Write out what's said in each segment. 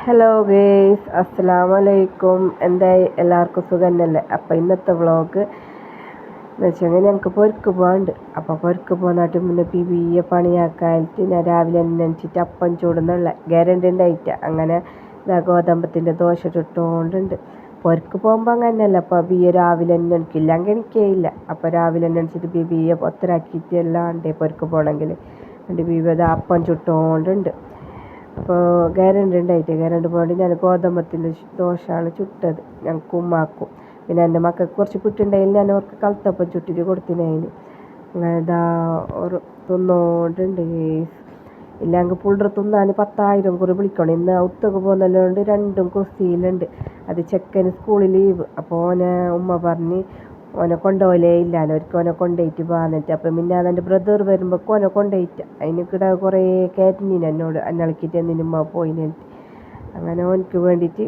Hello guys, അസ്സലാമു അലൈക്കും. എന്തായി എല്ലാവർക്കും സുഖം തന്നെയല്ലേ? അപ്പോൾ ഇന്നത്തെ വ്ളോഗ് എന്ന് വെച്ചാൽ ഞങ്ങൾക്ക് പൊരക്ക് പോകാണ്ട്. അപ്പോൾ പൊരക്ക് പോകുന്നിട്ട് മുന്നേ പിബിയെ പണിയാക്കാനായിട്ട് ഞാൻ രാവിലെ എണീച്ചിട്ട് അപ്പം ചൂടുന്നുള്ള ഗ്യാരണ്ടി ഉണ്ടായിട്ട് അങ്ങനെ ഗോതമ്പത്തിൻ്റെ ദോശ ചുട്ടുകൊണ്ടുണ്ട്. പൊരക്ക് പോകുമ്പോൾ അങ്ങനെയല്ല. അപ്പോൾ ബിയെ രാവിലെ എണീക്കില്ലെങ്കിൽ എനിക്കേയില്ല. അപ്പോൾ രാവിലെ എണീച്ചിട്ട് ബിയെ ഒത്തരാക്കിയിട്ട് എല്ലാം ഉണ്ട് പൊരക്ക് പോകണമെങ്കിൽ. എൻ്റെ ബിബി അത് അപ്പം ചുട്ടുകൊണ്ടുണ്ട്. അപ്പോൾ ഗ്യാരണ്ടി പോകേണ്ടി ഞാൻ ഗോതമ്പത്തിൻ്റെ ദോശയാണ് ചുട്ടത്. ഞങ്ങൾക്ക് ഉമ്മാക്കും പിന്നെ എൻ്റെ മക്കൾക്ക് കുറച്ച് പുട്ടുണ്ടെങ്കിൽ ഞാൻ അവർക്ക് കലത്തപ്പം ചുട്ടിട്ട് കൊടുത്തിനതിന്. അങ്ങനെ ഇതാ ഒരു തിന്നോണ്ടുണ്ട്. ഇല്ലെങ്കിൽ പുള്ളർ തിന്നാൻ 10,000 കുറി വിളിക്കണം. ഇന്ന് ഉത്തക്ക് പോകുന്നല്ലോണ്ട് രണ്ടും കുസ്തിയിലുണ്ട്. അത് ചെക്കന് സ്കൂളിൽ ലീവ്. അപ്പോൾ ഓനെ ഉമ്മ പറഞ്ഞ് ഓനെ കൊണ്ടുപോകലേ ഇല്ലല്ലോ, അവർക്ക് ഓനെ കൊണ്ടുപോയിട്ട് പോകാന്നിട്ട്. അപ്പം പിന്നെ അതെൻ്റെ ബ്രദർ വരുമ്പോൾ ഓനെ കൊണ്ടുപോയിട്ട് അതിന് കിട കുറേ കയറ്റിനീന് എന്നോട് അന്നളക്കിയിട്ട് എന്നിനുമ്മ പോയിനിട്ട്. അങ്ങനെ ഓനക്ക് വേണ്ടിയിട്ട്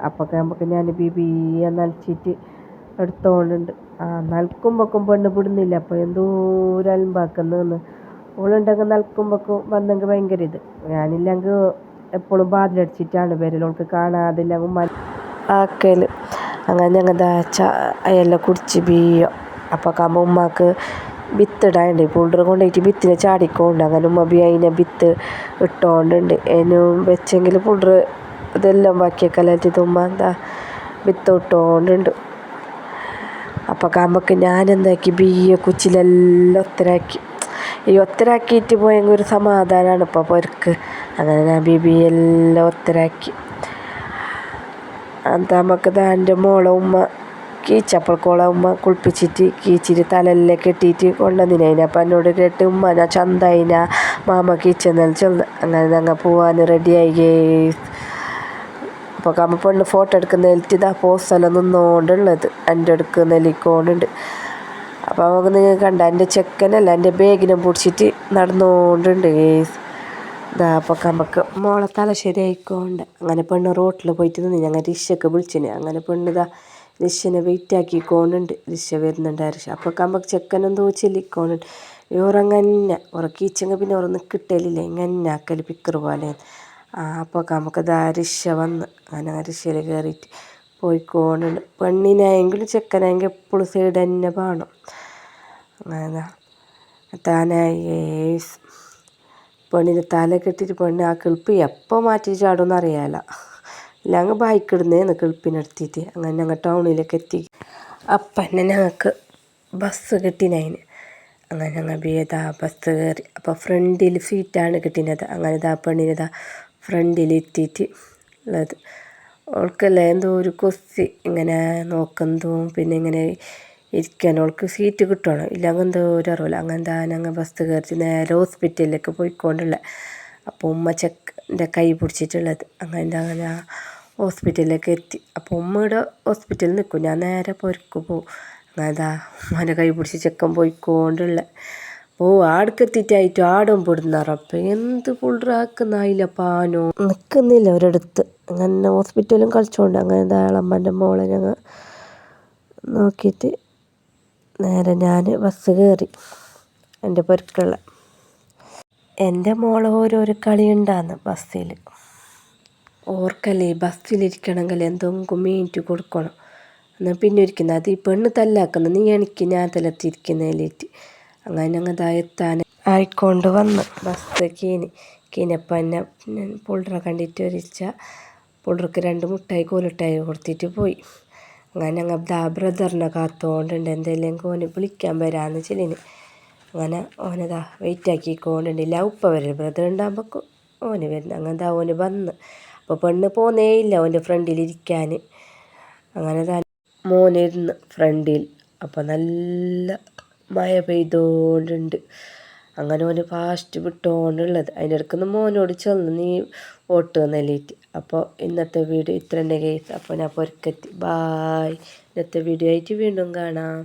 അപ്പൊക്കെ നമുക്ക് ഞാൻ ബിബിയെ നനച്ചിട്ട് എടുത്തോണ്ടുണ്ട്. നനക്കുമ്പോക്കും പെണ്ണ് വിടുന്നില്ല. അപ്പോൾ എന്തോരം അലമ്പാക്കുന്നതെന്ന്. ഓളുണ്ടെങ്കിൽ നനക്കുമ്പോക്കും വന്നെങ്കിൽ ഭയങ്കര ഇത്. ഞാനില്ലെങ്കിൽ എപ്പോഴും ബാതിലടിച്ചിട്ടാണ് വരൽ. ഓൾക്ക് കാണാതില്ലെങ്കിൽ ആക്കൽ. അങ്ങനെ ഞങ്ങൾ അയെല്ലാം കുടിച്ച് ബിയ്യോ. അപ്പോൾ ആകുമ്പോൾ ഉമ്മാക്ക് വിത്തിടാനുണ്ട്. പുള്ളർ കൊണ്ടുപോയിട്ട് വിത്തിനെ ചാടിക്കൊണ്ട് അങ്ങനെ ഉമ്മ അതിനെ വിത്ത് ഇട്ടുകൊണ്ടുണ്ട്. അതിനും വെച്ചെങ്കിൽ പുള്ളർ ഇതെല്ലാം ബാക്കിയൊക്കെ ഉമ്മ വിത്ത് ഇട്ടുകൊണ്ടുണ്ട്. അപ്പോൾ ആകുമ്പോഴേക്ക് ഞാനെന്താക്കി ബിയ്യെ കുച്ചിലെല്ലാം ഒത്തരാക്കി. ഈ ഒത്തരാക്കിയിട്ട് പോയെങ്കിൽ ഒരു സമാധാനമാണ് ഇപ്പോൾ പൊരക്ക്. അങ്ങനെ ഞാൻ ബിയെല്ലാം ഒത്തരാക്കി. അത് നമുക്ക് എൻ്റെ മോളെ ഉമ്മ കീച്ചപ്പോഴേക്കോളെ ഉമ്മ കുളിപ്പിച്ചിട്ട് കീച്ചിട്ട് തലയെല്ലാം കെട്ടിയിട്ട് കൊണ്ടുവന്നിന്. അപ്പം എന്നോട് കേട്ട് ഉമ്മ ഞാൻ ചന്തയിന മാമ കീച്ചെന്നെല്ലാം ചൊന്ന്. അങ്ങനെ ഞങ്ങൾ പോവാൻ റെഡിയായി. അപ്പോൾ അമ്മ പെണ്ണ് ഫോട്ടോ എടുക്കുന്നതിലിട്ട് ഇതാ പോസ്റ്റെല്ലാം നിന്നുകൊണ്ടുള്ളത് എൻ്റെ അടുക്ക് നെല്ലിക്കൊണ്ടുണ്ട്. അപ്പോൾ നമുക്ക് നിങ്ങൾ കണ്ട എൻ്റെ ചെക്കനല്ല എൻ്റെ ബാഗിനെ പിടിച്ചിട്ട് നടന്നുകൊണ്ടുണ്ട്. അപ്പോൾ നമുക്ക് മോളെ തല ശരിയായിക്കൊണ്ട് അങ്ങനെ പെണ്ണ് റോട്ടിൽ പോയിട്ട് നിന്ന് ഞങ്ങൾ റിക്ഷയ്ക്ക് വിളിച്ചിന്. അങ്ങനെ പെണ്ണ് റിക്ഷനെ വെയിറ്റ് ആക്കിക്കൊണ്ടുണ്ട്. റിക്ഷ വരുന്നുണ്ട് റിക്ഷ. അപ്പോൾ നമുക്ക് ചെക്കനെന്തോ ചെല്ലിക്കൊണ്ടുണ്ട്. ഓറങ്ങനെ ഉറക്കിച്ചെങ്കിൽ പിന്നെ ഓറൊന്ന് കിട്ടലില്ല. ഇങ്ങനെ ആക്കൽ പിക്കറ് പോലെ. അപ്പോൾ നമുക്ക് റിക്ഷ വന്ന് അങ്ങനെ റിക്ഷയിൽ കയറിയിട്ട് പോയിക്കൊണ്ടുണ്ട്. പെണ്ണിനായെങ്കിലും ചെക്കനായെങ്കിൽ എപ്പോഴും സൈഡ് തന്നെ വേണം. അങ്ങനെ താനായി പെണ്ണിന് തല കെട്ടിയിട്ട് പെണ്ണ് ആ കിളിപ്പ് എപ്പോൾ മാറ്റി ചാടുമെന്ന് അറിയാല. ഇല്ലെങ്കിൽ ബൈക്കിടുന്നേന്ന് കിളിപ്പിനെടുത്തിട്ട്. അങ്ങനെ ഞങ്ങൾ ടൗണിലേക്ക് എത്തി. അപ്പം തന്നെ ഞങ്ങൾക്ക് ബസ് കിട്ടിനതിന്. അങ്ങനെ ഞങ്ങൾ ബസ് കയറി. അപ്പോൾ ഫ്രണ്ടിൽ സീറ്റാണ് കിട്ടിയത്. അങ്ങനെ പെണ്ണിനെ ഫ്രണ്ടിൽ എത്തിയിട്ട് ഉള്ളത്. അവൾക്കല്ലേ എന്തോ ഒരു കൊസ്തി ഇങ്ങനെ നോക്കുന്നതും പിന്നെ ഇങ്ങനെ ഇരിക്കാൻ അവൾക്ക് സീറ്റ് കിട്ടണം. ഇല്ലെങ്കിൽ എന്തോ ഒരു അറിവില്ല. അങ്ങനെ ഞങ്ങൾ ബസ് കയറി നേരെ ഹോസ്പിറ്റലിലേക്ക് പോയിക്കൊണ്ടുള്ള. അപ്പോൾ ഉമ്മ ചെക്കൻ്റെ കൈ പിടിച്ചിട്ടുള്ളത്. അങ്ങനെ ഹോസ്പിറ്റലിലേക്ക് എത്തി. അപ്പോൾ ഉമ്മയുടെ ഹോസ്പിറ്റലിൽ നിൽക്കും, ഞാൻ നേരെ പൊരക്ക് പോവും. അങ്ങനെ ഉമ്മൻ്റെ കൈ പിടിച്ച് ചെക്കൻ പോയിക്കൊണ്ടുള്ള. ആടക്കെത്തിയിട്ടായിട്ട് ആടും പിടുന്നാറപ്പം എന്ത് പുള്ളറാക്കുന്നായില്ല പാനോ നിൽക്കുന്നില്ല ഒരിടത്ത്. അങ്ങനെ ഹോസ്പിറ്റലും കളിച്ചോണ്ട് അങ്ങനെ അമ്മൻ്റെ മോളെ ഞങ്ങൾ നോക്കിയിട്ട് നേരെ ഞാൻ ബസ് കയറി എൻ്റെ പൊരക്കുള്ള. എൻ്റെ മോളെ ഓരോരോ കളി ഉണ്ടാന്ന് ബസ്സിൽ. ഓർക്കല്ലേ ബസ്സിലിരിക്കണമെങ്കിൽ എന്തെങ്കിലും മീനിറ്റ് കൊടുക്കണം. എന്നാൽ പിന്നെ ഇരിക്കുന്നത് അത് ഈ പെണ്ണ് തല്ലാക്കുന്ന നീ എനിക്ക് ഞാൻ തലത്തിരിക്കുന്നതിലേറ്റ്. അങ്ങനെ ഞങ്ങൾ എത്താൻ ആയിക്കൊണ്ട് വന്ന് ബസ് കീനപ്പം എന്നെ പുള്ളറെ കണ്ടിട്ട് ഒരിച്ച പുള്ളർക്ക് 2 മുട്ടായി കോലിട്ടായി കൊടുത്തിട്ട് പോയി. അങ്ങനെ ഞങ്ങൾ ബ്രദറിനെ കാത്തോണ്ടുണ്ട്. എന്തെങ്കിലും ഓന് വിളിക്കാൻ വരാമെന്ന് ചെല്ലിന്. അങ്ങനെ ഓനതാ വെയിറ്റ് ആക്കിക്കൊണ്ടുണ്ടില്ല. ഉപ്പ വരും ബ്രദർ ഉണ്ടാകുമ്പോൾ ഓന് വരുന്നു. അങ്ങനെ ഓന് വന്ന്. അപ്പോൾ പെണ്ണ് പോന്നേ ഇല്ല ഓൻ്റെ ഫ്രണ്ടിലിരിക്കാൻ. അങ്ങനെ മോനിരുന്ന് ഫ്രണ്ടിൽ. അപ്പോൾ നല്ല മഴ പെയ്തുകൊണ്ടുണ്ട്. അങ്ങനെ ഓന് ഫാസ്റ്റ് വിട്ടുകൊണ്ടുള്ളത്. അതിൻ്റെ ഇടയ്ക്കൊന്ന് മോനോട് ചെന്ന് നീ ഓട്ട് നെല്ലിയിട്ട്. അപ്പോൾ ഇന്നത്തെ വീഡിയോ ഇത്ര തന്നെ ഗൈസ്. അപ്പോൾ ഞാൻ പൊരക്കെത്തി. ബായ്. ഇന്നത്തെ വീഡിയോ ആയിട്ട് വീണ്ടും കാണാം.